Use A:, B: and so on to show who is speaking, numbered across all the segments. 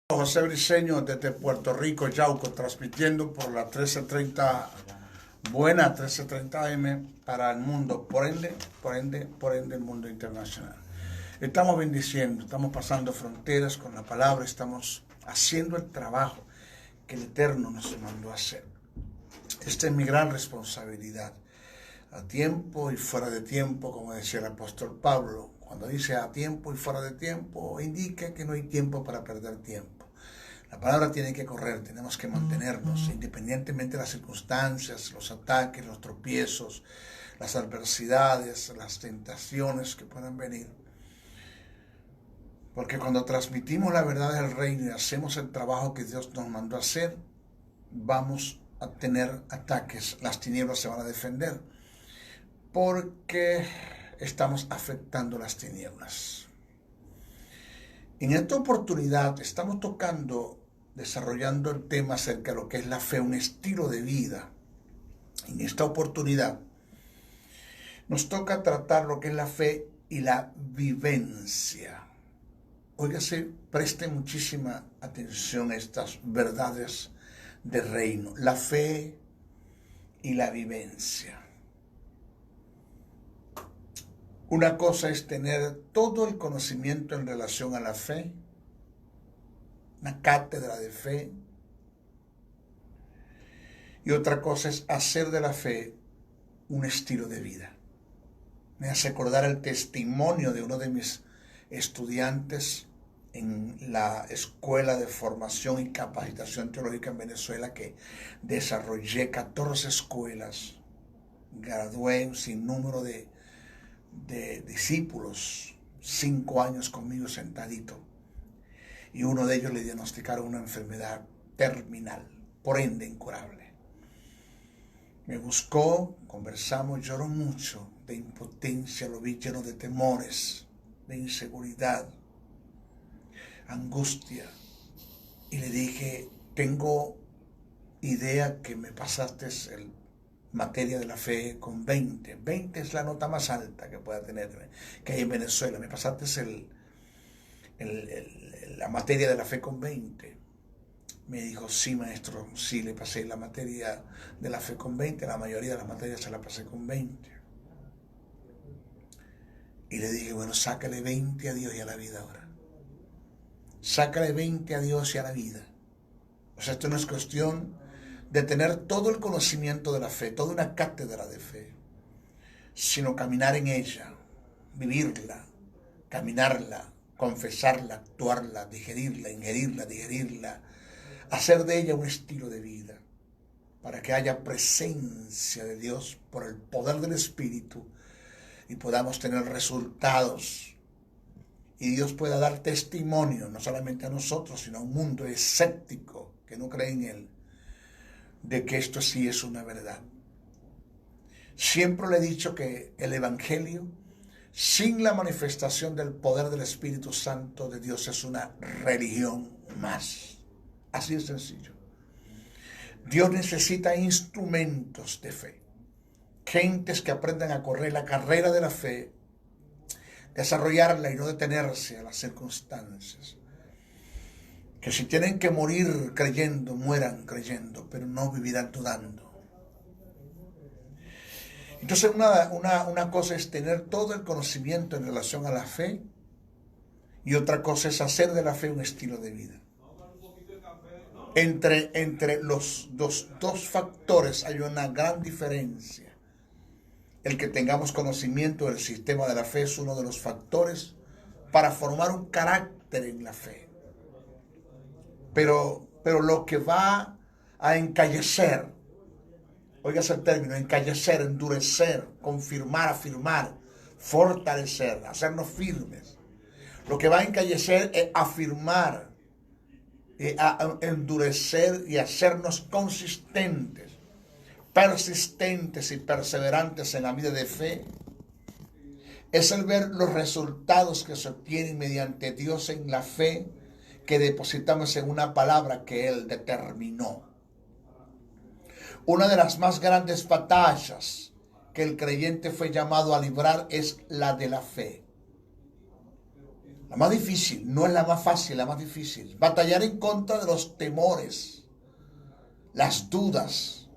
A: José Briceño desde Puerto Rico, Yauco, transmitiendo por la 1330, buena 1330 AM para el mundo, por ende el mundo internacional. Estamos bendiciendo, estamos pasando fronteras con la palabra, estamos haciendo el trabajo que el Eterno nos mandó a hacer. Esta es mi gran responsabilidad, a tiempo y fuera de tiempo, como decía el apóstol Pablo. Cuando dice a tiempo y fuera de tiempo, indica que no hay tiempo para perder tiempo. La palabra tiene que correr, tenemos que mantenernos, independientemente de las circunstancias, los ataques, los tropiezos, las adversidades, las tentaciones que puedan venir. Porque cuando transmitimos la verdad del reino y hacemos el trabajo que Dios nos mandó a hacer, vamos a tener ataques, las tinieblas se van a defender, porque estamos afectando las tinieblas. En esta oportunidad estamos desarrollando el tema acerca de lo que es la fe, un estilo de vida. En esta oportunidad nos toca tratar lo que es la fe y la vivencia. Óigase, preste muchísima atención a estas verdades del reino, la fe y la vivencia. Una cosa es tener todo el conocimiento en relación a la fe, una cátedra de fe, y otra cosa es hacer de la fe un estilo de vida. Me hace acordar el testimonio de uno de mis estudiantes en la Escuela de Formación y Capacitación Teológica en Venezuela, que desarrollé 14 escuelas, gradué un sinnúmero de discípulos, 5 años conmigo sentadito, y uno de ellos le diagnosticaron una enfermedad terminal, por ende incurable. Me buscó, conversamos, lloró mucho de impotencia, lo vi lleno de temores, de inseguridad, angustia, y le dije, tengo idea que me pasaste el materia de la fe con 20. 20 es la nota más alta que pueda tener, que hay en Venezuela. Me pasaste la materia de la fe con 20. Me dijo, sí, maestro, sí, le pasé la materia de la fe con 20. La mayoría de las materias se la pasé con 20. Y le dije, bueno, sácale 20 a Dios y a la vida ahora. Sácale 20 a Dios y a la vida. O sea, esto no es cuestión de tener todo el conocimiento de la fe, toda una cátedra de fe, sino caminar en ella, vivirla, caminarla, confesarla, actuarla, digerirla, ingerirla, digerirla, hacer de ella un estilo de vida, para que haya presencia de Dios por el poder del Espíritu y podamos tener resultados. Y Dios pueda dar testimonio, no solamente a nosotros, sino a un mundo escéptico que no cree en Él, de que esto sí es una verdad. Siempre le he dicho que el Evangelio, sin la manifestación del poder del Espíritu Santo de Dios, es una religión más. Así de sencillo. Dios necesita instrumentos de fe, gentes que aprendan a correr la carrera de la fe, desarrollarla y no detenerse a las circunstancias. Que si tienen que morir creyendo, mueran creyendo, pero no vivirán dudando. Entonces una cosa es tener todo el conocimiento en relación a la fe, y otra cosa es hacer de la fe un estilo de vida. Entre los dos factores hay una gran diferencia. El que tengamos conocimiento del sistema de la fe es uno de los factores para formar un carácter en la fe. Pero lo que va a encallecer, oigas el término, encallecer, endurecer, confirmar, afirmar, fortalecer, hacernos firmes. Lo que va a encallecer es afirmar, a endurecer y hacernos consistentes, persistentes y perseverantes en la vida de fe. Es el ver los resultados que se obtienen mediante Dios en la fe que depositamos en una palabra que Él determinó. Una de las más grandes batallas que el creyente fue llamado a librar es la de la fe. La más difícil, no es la más fácil, la más difícil. Batallar en contra de los temores, las dudas,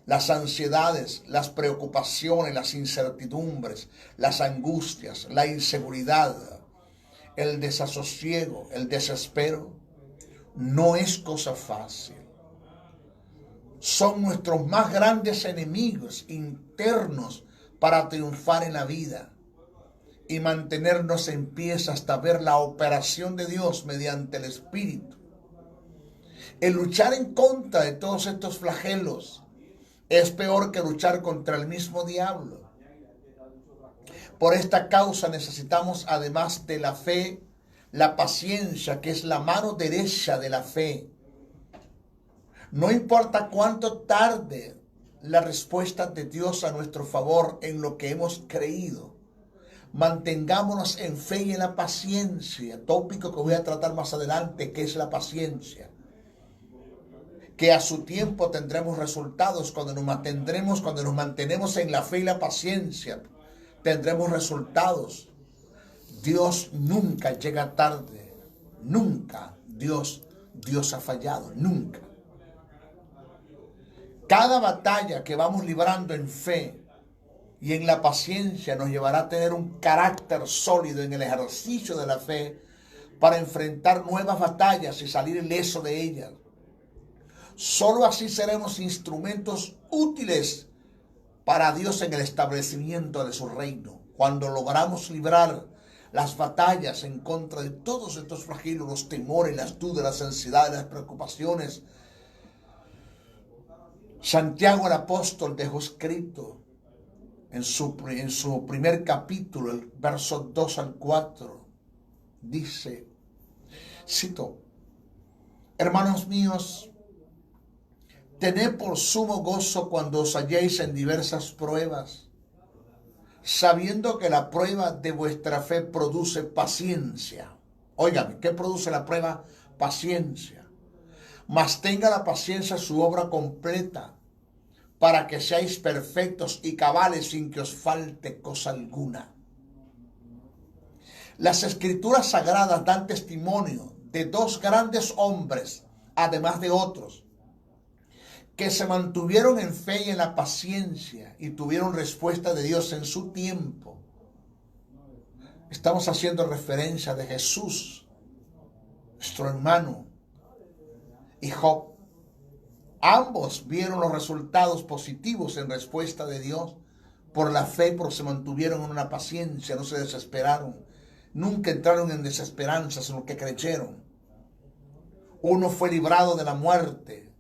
A: las ansiedades, las preocupaciones, las incertidumbres, las angustias, la inseguridad, el desasosiego, el desespero, no es cosa fácil. Son nuestros más grandes enemigos internos para triunfar en la vida y mantenernos en pie hasta ver la operación de Dios mediante el Espíritu. El luchar en contra de todos estos flagelos es peor que luchar contra el mismo diablo. Por esta causa necesitamos, además de la fe, la paciencia, que es la mano derecha de la fe. No importa cuánto tarde la respuesta de Dios a nuestro favor en lo que hemos creído, mantengámonos en fe y en la paciencia, tópico que voy a tratar más adelante, que es la paciencia. Que a su tiempo tendremos resultados, cuando nos mantenemos en la fe y la paciencia, tendremos resultados. Dios nunca llega tarde, nunca Dios ha fallado, nunca. Cada batalla que vamos librando en fe y en la paciencia nos llevará a tener un carácter sólido en el ejercicio de la fe para enfrentar nuevas batallas y salir ileso de ellas. Solo así seremos instrumentos útiles para Dios en el establecimiento de su reino. Cuando logramos librar las batallas en contra de todos estos flagelos, los temores, las dudas, las ansiedades, las preocupaciones, Santiago el apóstol dejó escrito en su primer capítulo, el verso 2 al 4, dice, cito, hermanos míos, tened por sumo gozo cuando os halléis en diversas pruebas, sabiendo que la prueba de vuestra fe produce paciencia. Óigame, ¿qué produce la prueba? Paciencia. Mas tenga la paciencia su obra completa, para que seáis perfectos y cabales sin que os falte cosa alguna. Las escrituras sagradas dan testimonio de dos grandes hombres, además de otros, que se mantuvieron en fe y en la paciencia y tuvieron respuesta de Dios en su tiempo. Estamos haciendo referencia de Jesús, nuestro hermano, y Job. Ambos vieron los resultados positivos en respuesta de Dios por la fe, pero se mantuvieron en una paciencia, no se desesperaron, nunca entraron en desesperanza, sino que creyeron. Uno fue librado de la muerte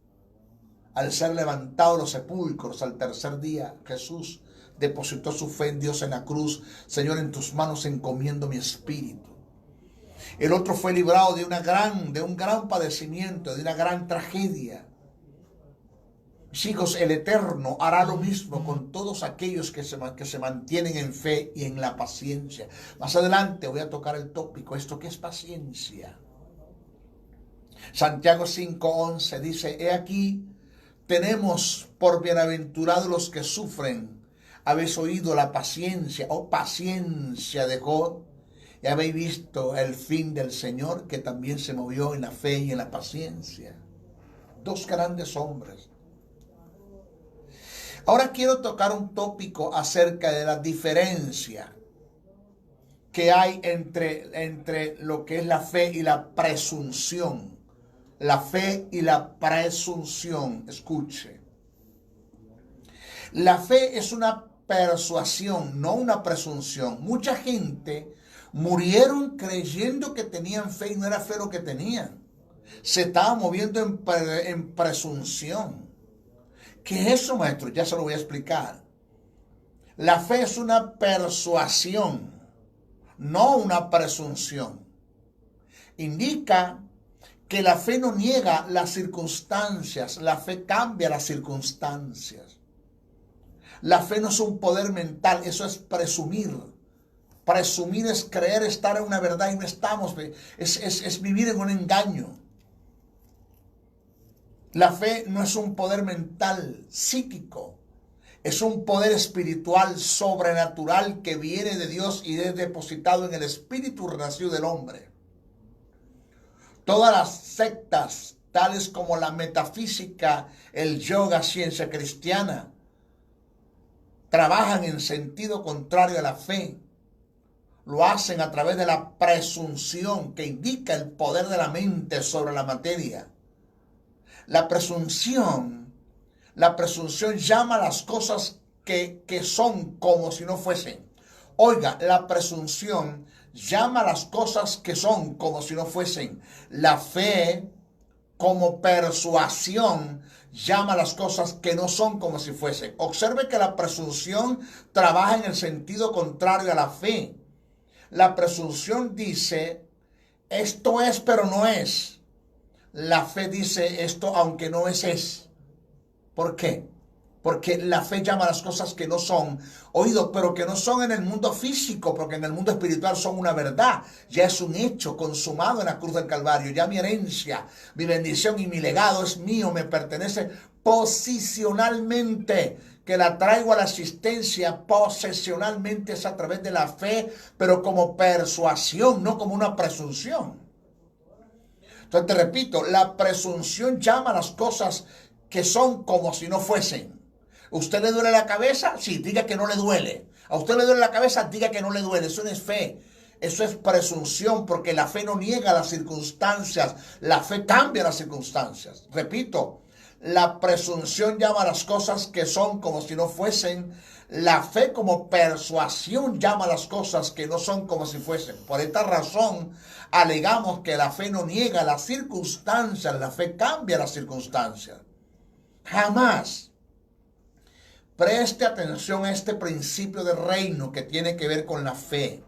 A: al ser levantado de los sepulcros al tercer día. Jesús depositó su fe en Dios en la cruz. Señor, en tus manos encomiendo mi espíritu. El otro fue librado de un gran padecimiento, de una gran tragedia. Chicos, el Eterno hará lo mismo con todos aquellos que se mantienen en fe y en la paciencia. Más adelante voy a tocar el tópico, esto que es paciencia. Santiago 5:11 dice, he aquí, tenemos por bienaventurados los que sufren. Habéis oído la paciencia, paciencia de Job, y habéis visto el fin del Señor, que también se movió en la fe y en la paciencia. Dos grandes hombres. Ahora quiero tocar un tópico acerca de la diferencia que hay entre lo que es la fe y la presunción. La fe y la presunción. Escuche. La fe es una persuasión, no una presunción. Mucha gente murieron creyendo que tenían fe y no era fe lo que tenían. Se estaba moviendo en presunción. ¿Qué es eso, maestro? Ya se lo voy a explicar. La fe es una persuasión, no una presunción. Indica que la fe no niega las circunstancias, la fe cambia las circunstancias. La fe no es un poder mental, eso es presumir. Presumir es creer estar en una verdad y no estamos, es vivir en un engaño. La fe no es un poder mental, psíquico. Es un poder espiritual sobrenatural que viene de Dios y es depositado en el espíritu renacido del hombre. Todas las sectas, tales como la metafísica, el yoga, ciencia cristiana, trabajan en sentido contrario a la fe. Lo hacen a través de la presunción que indica el poder de la mente sobre la materia. La presunción llama a las cosas que son como si no fuesen. Oiga, la presunción llama a las cosas que son como si no fuesen. La fe, como persuasión, llama a las cosas que no son como si fuesen. Observe que la presunción trabaja en el sentido contrario a la fe. La presunción dice, esto es, pero no es. La fe dice, esto, aunque no es. ¿Por qué? Porque la fe llama a las cosas que no son, oído, pero que no son en el mundo físico, porque en el mundo espiritual son una verdad. Ya es un hecho consumado en la cruz del Calvario. Ya mi herencia, mi bendición y mi legado es mío, me pertenece posicionalmente. Que la traigo a la asistencia posesionalmente es a través de la fe, pero como persuasión, no como una presunción. Entonces te repito, la presunción llama a las cosas que son como si no fuesen. ¿Usted le duele la cabeza? Sí, diga que no le duele. ¿A usted le duele la cabeza? Diga que no le duele. Eso no es fe. Eso es presunción, porque la fe no niega las circunstancias. La fe cambia las circunstancias. Repito, la presunción llama a las cosas que son como si no fuesen. La fe como persuasión llama a las cosas que no son como si fuesen. Por esta razón, alegamos que la fe no niega las circunstancias. La fe cambia las circunstancias. Jamás. Preste atención a este principio de reino que tiene que ver con la fe.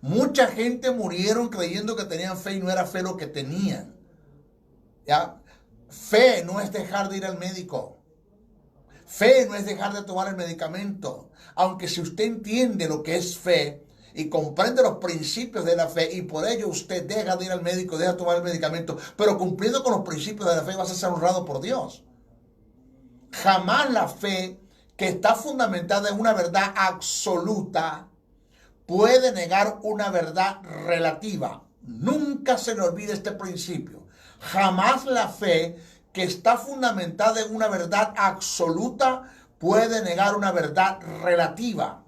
A: Mucha gente murieron creyendo que tenían fe y no era fe lo que tenían. ¿Ya? Fe no es dejar de ir al médico. Fe no es dejar de tomar el medicamento. Aunque si usted entiende lo que es fe y comprende los principios de la fe y por ello usted deja de ir al médico, deja de tomar el medicamento, pero cumpliendo con los principios de la fe vas a ser honrado por Dios. Jamás la fe que está fundamentada en una verdad absoluta puede negar una verdad relativa. Nunca se le olvide este principio. Jamás la fe que está fundamentada en una verdad absoluta puede negar una verdad relativa.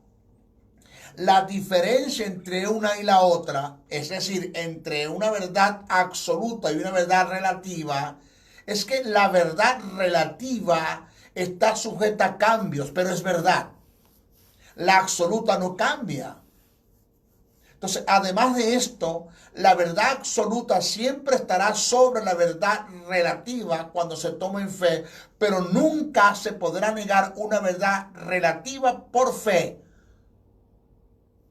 A: La diferencia entre una y la otra, es decir, entre una verdad absoluta y una verdad relativa, es que la verdad relativa está sujeta a cambios, pero es verdad. La absoluta no cambia. Entonces, además de esto, la verdad absoluta siempre estará sobre la verdad relativa cuando se toma en fe, pero nunca se podrá negar una verdad relativa por fe,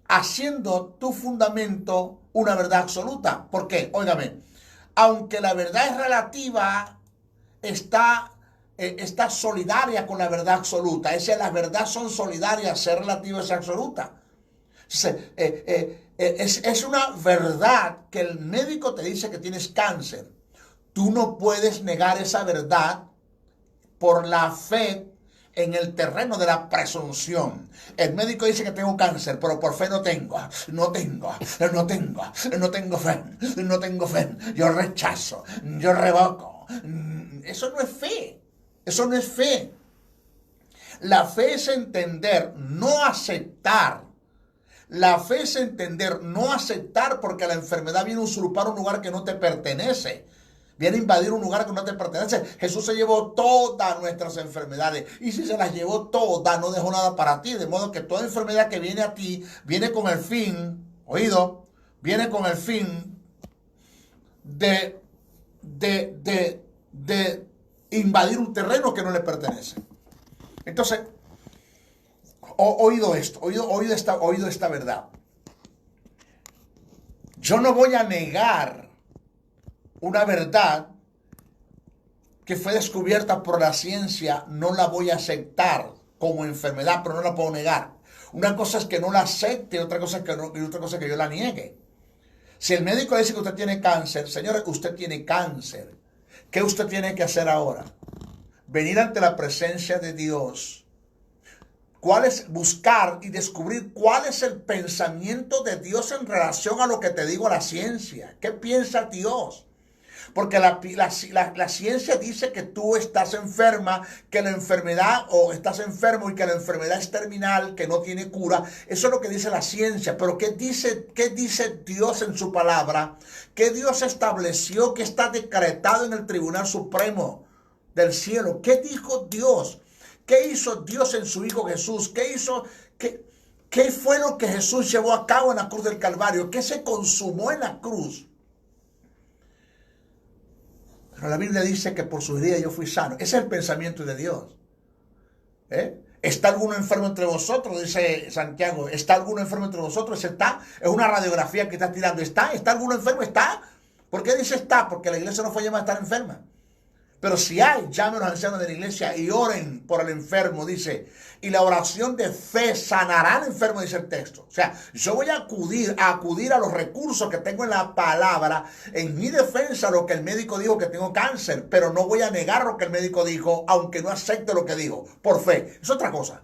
A: haciendo tu fundamento una verdad absoluta. ¿Por qué? Óigame, aunque la verdad es relativa, está solidaria con la verdad absoluta. Es decir, las verdades son solidarias, ser relativa es absoluta. Es una verdad que el médico te dice que tienes cáncer. Tú no puedes negar esa verdad por la fe en el terreno de la presunción. El médico dice que tengo cáncer, pero por fe no tengo fe. Yo rechazo, yo revoco. Eso no es fe. Eso no es fe. La fe es entender, no aceptar. La fe es entender, no aceptar, porque la enfermedad viene a usurpar un lugar que no te pertenece. Viene a invadir un lugar que no te pertenece. Jesús se llevó todas nuestras enfermedades. Y si se las llevó todas, no dejó nada para ti. De modo que toda enfermedad que viene a ti, viene con el fin, oído, viene con el fin de invadir un terreno que no le pertenece. Entonces, oído esta verdad. Yo no voy a negar una verdad que fue descubierta por la ciencia, no la voy a aceptar como enfermedad, pero no la puedo negar. Una cosa es que no la acepte, otra cosa es que yo la niegue. Si el médico dice que usted tiene cáncer, señores, usted tiene cáncer. ¿Qué usted tiene que hacer ahora? Venir ante la presencia de Dios, buscar y descubrir cuál es el pensamiento de Dios en relación a lo que te digo, la ciencia. ¿Qué piensa Dios? Porque la ciencia dice que tú estás enferma, que la enfermedad, o estás enfermo y que la enfermedad es terminal, que no tiene cura. Eso es lo que dice la ciencia. Pero qué dice Dios en su palabra? ¿Qué Dios estableció, que está decretado en el Tribunal Supremo del cielo? ¿Qué dijo Dios? ¿Qué hizo Dios en su Hijo Jesús? ¿Qué fue lo que Jesús llevó a cabo en la cruz del Calvario? ¿Qué se consumó en la cruz? Pero la Biblia dice que por sus heridas yo fui sano. Ese es el pensamiento de Dios. ¿Está alguno enfermo entre vosotros? Dice Santiago. ¿Está alguno enfermo entre vosotros? Está. Es una radiografía que está tirando. ¿Está alguno enfermo? ¿Está? ¿Por qué dice está? Porque la iglesia no fue llamada a estar enferma. Pero si hay, llamen a los ancianos de la iglesia y oren por el enfermo, dice. Y la oración de fe sanará al enfermo, dice el texto. O sea, yo voy a acudir a los recursos que tengo en la palabra, en mi defensa, lo que el médico dijo que tengo cáncer, pero no voy a negar lo que el médico dijo, aunque no acepte lo que dijo, por fe. Es otra cosa.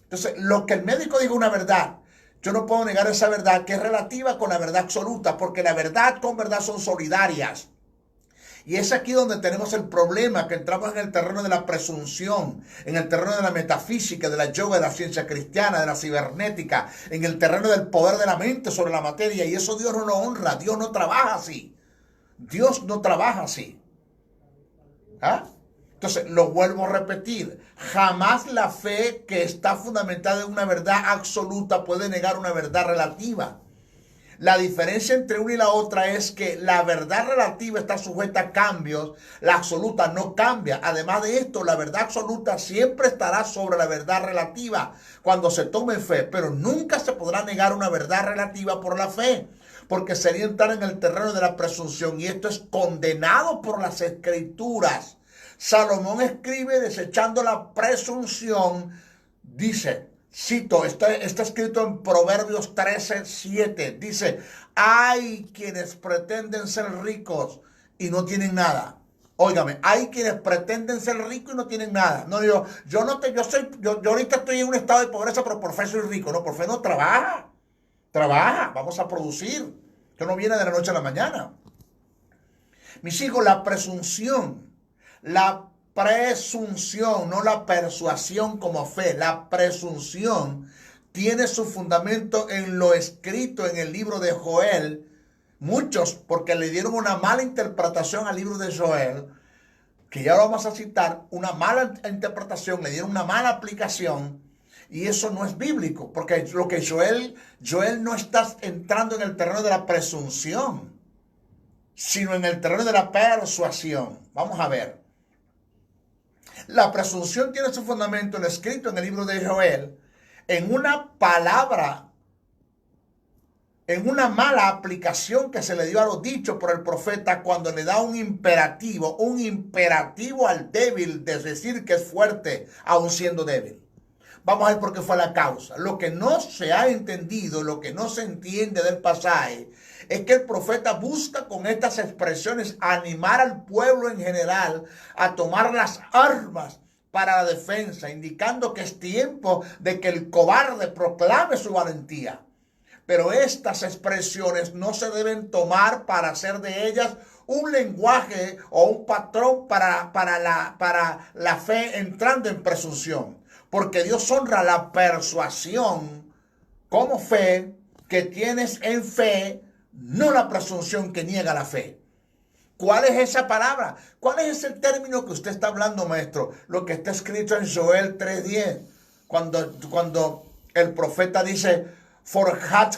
A: Entonces, lo que el médico dijo es una verdad. Yo no puedo negar esa verdad, que es relativa con la verdad absoluta, porque la verdad con verdad son solidarias. Y es aquí donde tenemos el problema, que entramos en el terreno de la presunción, en el terreno de la metafísica, de la yoga, de la ciencia cristiana, de la cibernética, en el terreno del poder de la mente sobre la materia. Y eso Dios no lo honra. Dios no trabaja así. Dios no trabaja así. ¿Ah? Entonces, lo vuelvo a repetir. Jamás la fe que está fundamentada en una verdad absoluta puede negar una verdad relativa. La diferencia entre una y la otra es que la verdad relativa está sujeta a cambios, la absoluta no cambia. Además de esto, la verdad absoluta siempre estará sobre la verdad relativa cuando se tome fe, pero nunca se podrá negar una verdad relativa por la fe, porque sería entrar en el terreno de la presunción, y esto es condenado por las Escrituras. Salomón escribe desechando la presunción, dice... Cito, está escrito en Proverbios 13:7. Dice, hay quienes pretenden ser ricos y no tienen nada. Óigame, hay quienes pretenden ser ricos y no tienen nada. No, yo ahorita estoy en un estado de pobreza, pero por fe soy rico. No, por fe no, trabaja, vamos a producir. Que no viene de la noche a la mañana. Mis hijos, la presunción, no la persuasión como fe, la presunción tiene su fundamento en lo escrito en el libro de Joel. Muchos, porque le dieron una mala interpretación al libro de Joel, que ya lo vamos a citar, una mala interpretación, le dieron una mala aplicación, y eso no es bíblico, porque lo que Joel no está entrando en el terreno de la presunción, sino en el terreno de la persuasión. Vamos a ver. La presunción tiene su fundamento en escrito en el libro de Joel, en una palabra, en una mala aplicación que se le dio a lo dicho por el profeta cuando le da un imperativo al débil de decir que es fuerte, aun siendo débil. Vamos a ver por qué fue la causa. Lo que no se ha entendido, lo que no se entiende del pasaje, es que el profeta busca con estas expresiones animar al pueblo en general a tomar las armas para la defensa, indicando que es tiempo de que el cobarde proclame su valentía. Pero estas expresiones no se deben tomar para hacer de ellas un lenguaje o un patrón para la fe entrando en presunción. Porque Dios honra la persuasión como fe que tienes en fe, no la presunción que niega la fe. ¿Cuál es esa palabra? ¿Cuál es ese término que usted está hablando, maestro? Lo que está escrito en Joel 3:10. Cuando el profeta dice, forjad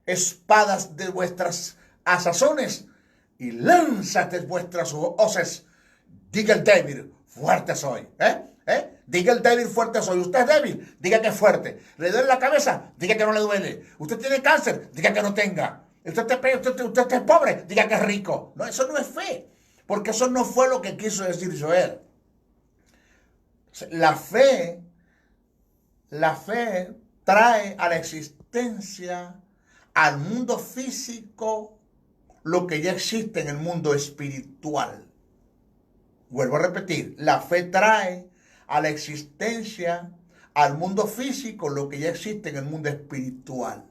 A: espadas de vuestras asazones y lánzate vuestras hoces. Diga el débil, fuerte soy. Diga el débil, fuerte soy. Usted es débil, diga que es fuerte. ¿Le duele la cabeza? Diga que no le duele. ¿Usted tiene cáncer? Diga que no tenga. Usted es pobre, diga que es rico. No, eso no es fe, porque eso no fue lo que quiso decir Joel. La fe trae a la existencia, al mundo físico, lo que ya existe en el mundo espiritual. Vuelvo a repetir, la fe trae a la existencia, al mundo físico lo que ya existe en el mundo espiritual.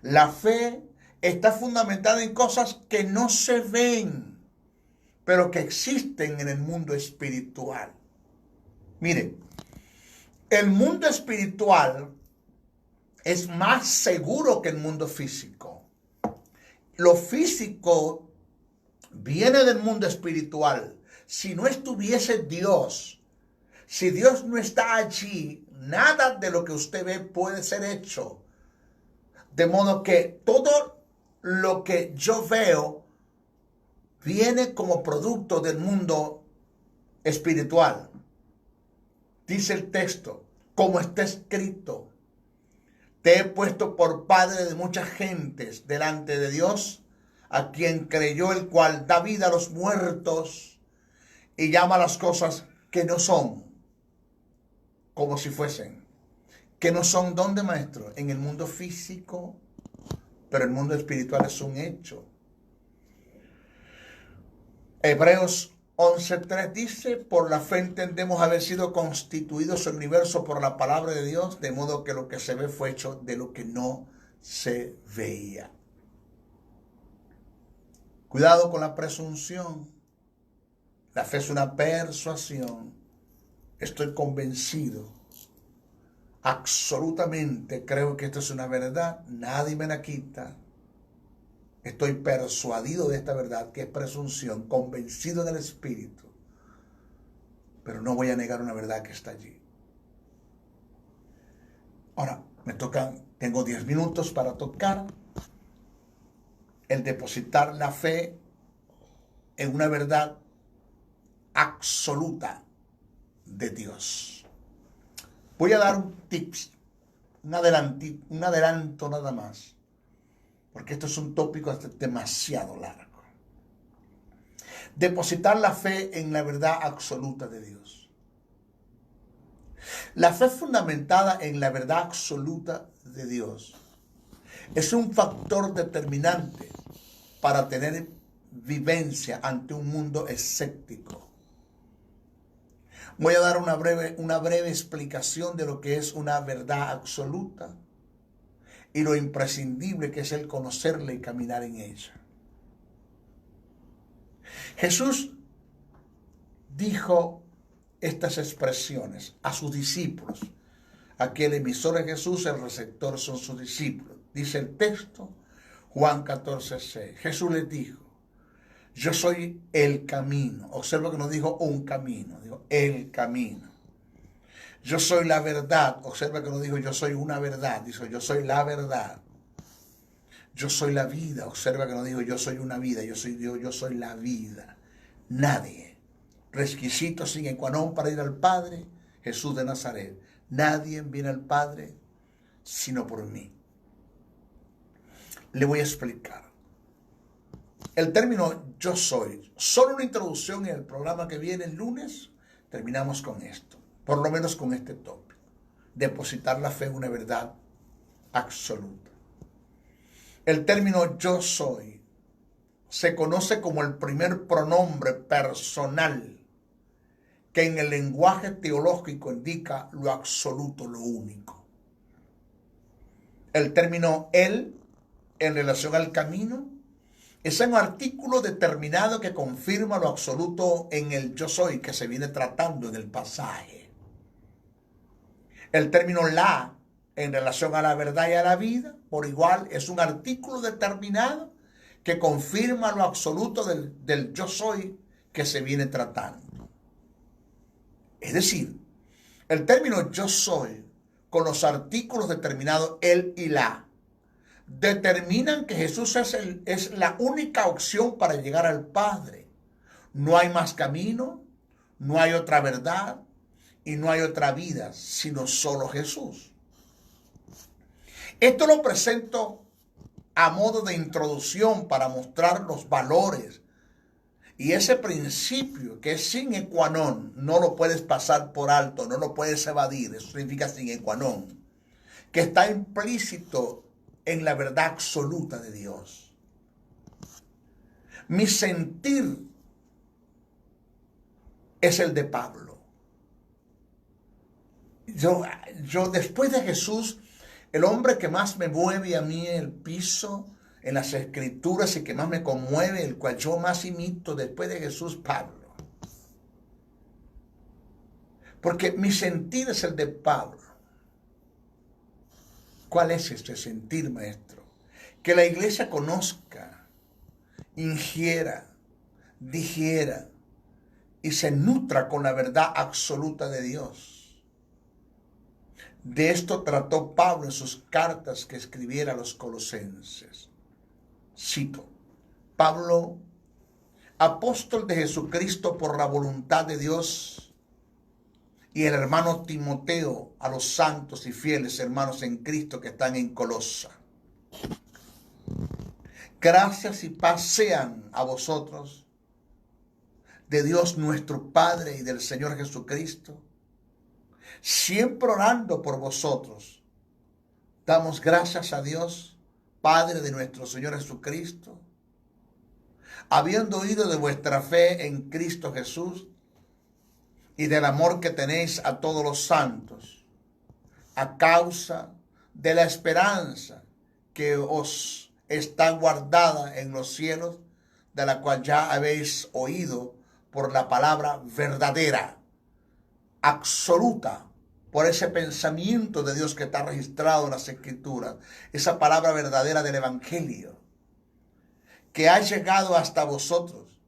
A: La fe está fundamentada en cosas que no se ven, pero que existen en el mundo espiritual. Mire, el mundo espiritual es más seguro que el mundo físico. Lo físico viene del mundo espiritual. Si no estuviese Dios, si Dios no está allí, nada de lo que usted ve puede ser hecho. De modo que todo lo que yo veo viene como producto del mundo espiritual. Dice el texto, como está escrito, te he puesto por padre de muchas gentes delante de Dios, a quien creyó, el cual da vida a los muertos y llama a las cosas que no son, como si fuesen. Que no son, ¿dónde, maestro? En el mundo físico, pero el mundo espiritual es un hecho. Hebreos 11:3 dice, por la fe entendemos haber sido constituidos el universo por la palabra de Dios, de modo que lo que se ve fue hecho de lo que no se veía. Cuidado con la presunción. La fe es una persuasión. Estoy convencido. Absolutamente creo que esto es una verdad. Nadie me la quita. Estoy persuadido de esta verdad, que es presunción, convencido en el Espíritu. Pero no voy a negar una verdad que está allí. Ahora, tengo 10 minutos para tocar el depositar la fe en una verdad absoluta de Dios. Voy a dar un tips, un adelanto nada más, porque esto es un tópico demasiado largo. Depositar la fe en la verdad absoluta de Dios. La fe fundamentada en la verdad absoluta de Dios es un factor determinante para tener vivencia ante un mundo escéptico. Voy a dar una breve explicación de lo que es una verdad absoluta y lo imprescindible que es el conocerla y caminar en ella. Jesús dijo estas expresiones a sus discípulos. Aquí el emisor es Jesús, el receptor son sus discípulos. Dice el texto, Juan 14:6. Jesús les dijo, yo soy el camino. Observa que no dijo un camino, dijo el camino. Yo soy la verdad. Observa que no dijo yo soy una verdad, dijo yo soy la verdad. Yo soy la vida. Observa que no dijo yo soy una vida, yo soy Dios, yo soy la vida. Nadie. Requisito sine qua non para ir al Padre, Jesús de Nazaret. Nadie viene al Padre sino por mí. Le voy a explicar. El término yo soy, solo una introducción en el programa que viene el lunes, terminamos con esto, por lo menos con este tópico. Depositar la fe en una verdad absoluta. El término yo soy se conoce como el primer pronombre personal que en el lenguaje teológico indica lo absoluto, lo único. El término él en relación al camino es un artículo determinado que confirma lo absoluto en el yo soy que se viene tratando en el pasaje. El término la en relación a la verdad y a la vida, por igual, es un artículo determinado que confirma lo absoluto del yo soy que se viene tratando. Es decir, el término yo soy con los artículos determinados el y la determinan que Jesús es la única opción para llegar al Padre. No hay más camino, no hay otra verdad y no hay otra vida, sino solo Jesús. Esto lo presento a modo de introducción para mostrar los valores y ese principio que es sine qua non, no lo puedes pasar por alto, no lo puedes evadir, eso significa sine qua non, que está implícito en la verdad absoluta de Dios. Mi sentir es el de Pablo. Yo después de Jesús, el hombre que más me mueve a mí el piso en las escrituras y que más me conmueve, el cual yo más imito después de Jesús, Pablo. Porque mi sentir es el de Pablo. ¿Cuál es este sentir, maestro? Que la iglesia conozca, ingiera, digiera y se nutra con la verdad absoluta de Dios. De esto trató Pablo en sus cartas que escribiera a los colosenses. Cito: Pablo, apóstol de Jesucristo por la voluntad de Dios, y el hermano Timoteo, a los santos y fieles hermanos en Cristo que están en Colosa. Gracias y paz sean a vosotros, de Dios nuestro Padre y del Señor Jesucristo. Siempre orando por vosotros, damos gracias a Dios, Padre de nuestro Señor Jesucristo, habiendo oído de vuestra fe en Cristo Jesús y del amor que tenéis a todos los santos, a causa de la esperanza que os está guardada en los cielos, de la cual ya habéis oído por la palabra verdadera, absoluta, por ese pensamiento de Dios que está registrado en las Escrituras, esa palabra verdadera del Evangelio, que ha llegado hasta vosotros,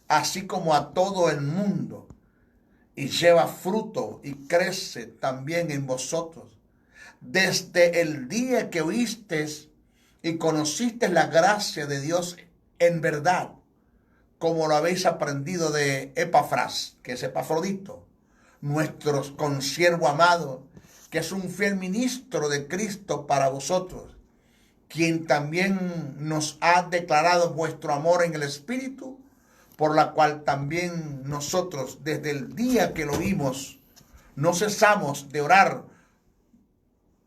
A: así como a todo el mundo, y lleva fruto y crece también en vosotros, desde el día que oísteis y conocisteis la gracia de Dios en verdad, como lo habéis aprendido de Epafras, que es Epafrodito, nuestro consiervo amado, que es un fiel ministro de Cristo para vosotros, quien también nos ha declarado vuestro amor en el Espíritu, por la cual también nosotros, desde el día que lo oímos, no cesamos de orar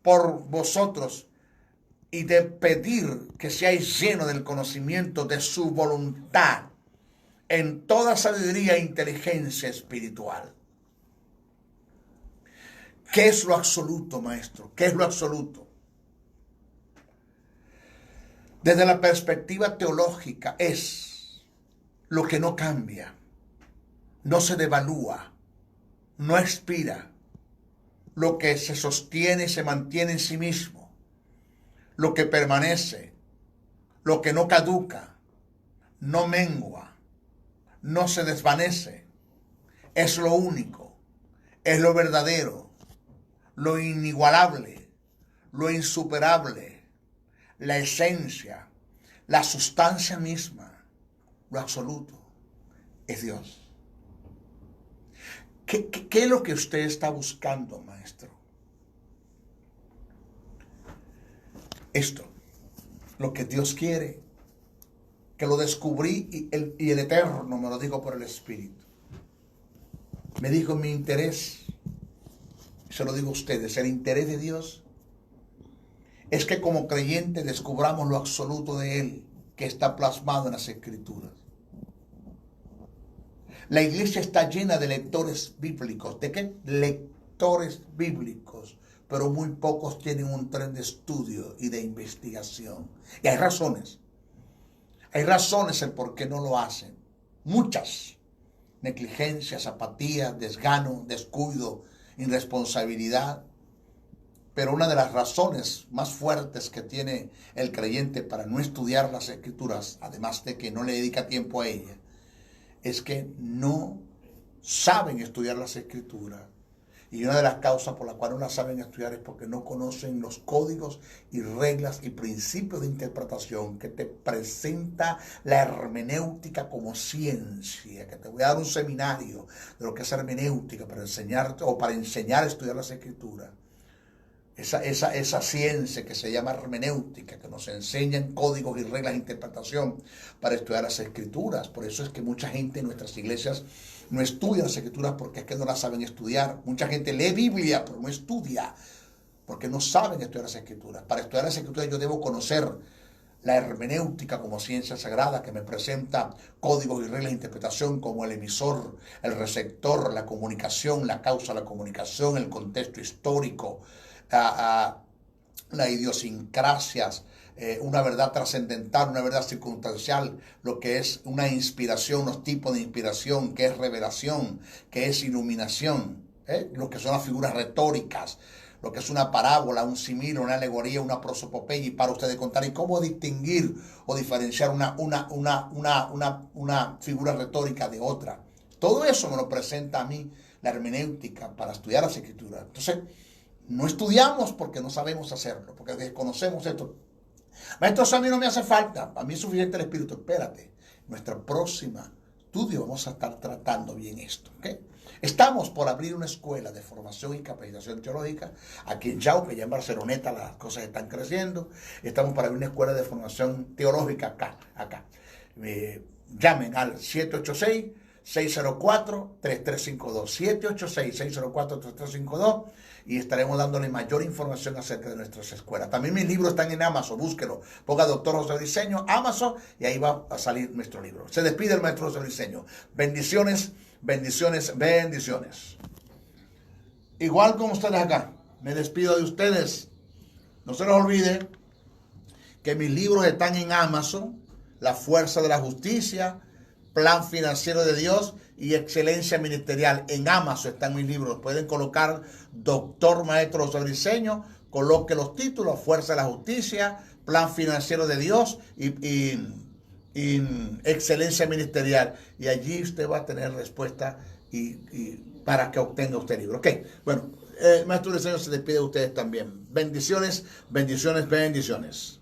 A: por vosotros y de pedir que seáis llenos del conocimiento de su voluntad en toda sabiduría e inteligencia espiritual. ¿Qué es lo absoluto, maestro? ¿Qué es lo absoluto? Desde la perspectiva teológica es lo que no cambia, no se devalúa, no expira, lo que se sostiene y se mantiene en sí mismo, lo que permanece, lo que no caduca, no mengua, no se desvanece, es lo único, es lo verdadero, lo inigualable, lo insuperable, la esencia, la sustancia misma. Lo absoluto es Dios. ¿Qué es lo que usted está buscando, maestro? Esto, lo que Dios quiere, que lo descubrí y el Eterno me lo dijo por el Espíritu. Me dijo mi interés, se lo digo a ustedes, el interés de Dios es que como creyentes descubramos lo absoluto de Él, que está plasmado en las Escrituras. La iglesia está llena de lectores bíblicos. ¿De qué? Lectores bíblicos. Pero muy pocos tienen un tren de estudio y de investigación. Y hay razones. Hay razones el por qué no lo hacen. Muchas. Negligencias, apatía, desgano, descuido, irresponsabilidad. Pero una de las razones más fuertes que tiene el creyente para no estudiar las Escrituras, además de que no le dedica tiempo a ellas, es que no saben estudiar las Escrituras. Y una de las causas por las cuales no las saben estudiar es porque no conocen los códigos y reglas y principios de interpretación que te presenta la hermenéutica como ciencia. Que te voy a dar un seminario de lo que es hermenéutica para enseñarte o para enseñar a estudiar las Escrituras. Esa ciencia que se llama hermenéutica, que nos enseñan códigos y reglas de interpretación para estudiar las Escrituras. Por eso es que mucha gente en nuestras iglesias no estudia las Escrituras porque es que no las saben estudiar. Mucha gente lee Biblia, pero no estudia porque no saben estudiar las Escrituras. Para estudiar las Escrituras yo debo conocer la hermenéutica como ciencia sagrada, que me presenta códigos y reglas de interpretación como el emisor, el receptor, la comunicación, la causa, la comunicación, el contexto histórico, las idiosincrasias, una verdad trascendental, una verdad circunstancial, lo que es una inspiración, los tipos de inspiración, que es revelación, que es iluminación, lo que son las figuras retóricas, lo que es una parábola, un simil, una alegoría, una prosopopeya, y para ustedes contar, y cómo distinguir o diferenciar una figura retórica de otra. Todo eso me lo presenta a mí la hermenéutica para estudiar las escrituras. Entonces, no estudiamos porque no sabemos hacerlo, porque desconocemos esto. Maestro, eso a mí no me hace falta, a mí es suficiente el Espíritu. Espérate, nuestra próxima estudio vamos a estar tratando bien esto, ¿ok? Estamos por abrir una escuela de formación y capacitación teológica aquí en Yauco, ya en Barceloneta las cosas están creciendo. Estamos para abrir una escuela de formación teológica acá. Llamen al 786-604-3352, 786-604-3352, y estaremos dándole mayor información acerca de nuestras escuelas. También mis libros están en Amazon, búsquelo, ponga Doctor José Briceño, Amazon, y ahí va a salir nuestro libro. Se despide el maestro José Briceño. Bendiciones, bendiciones, bendiciones. Igual como ustedes acá, me despido de ustedes. No se les olvide que mis libros están en Amazon: La Fuerza de la Justicia, Plan Financiero de Dios y Excelencia Ministerial. En Amazon están mis libros. Pueden colocar Doctor Maestro José Briceño, coloque los títulos: Fuerza de la Justicia, Plan Financiero de Dios y Excelencia Ministerial. Y allí usted va a tener respuesta y para que obtenga usted el libro. Ok, bueno, Maestro Briceño se despide de ustedes también. Bendiciones, bendiciones, bendiciones.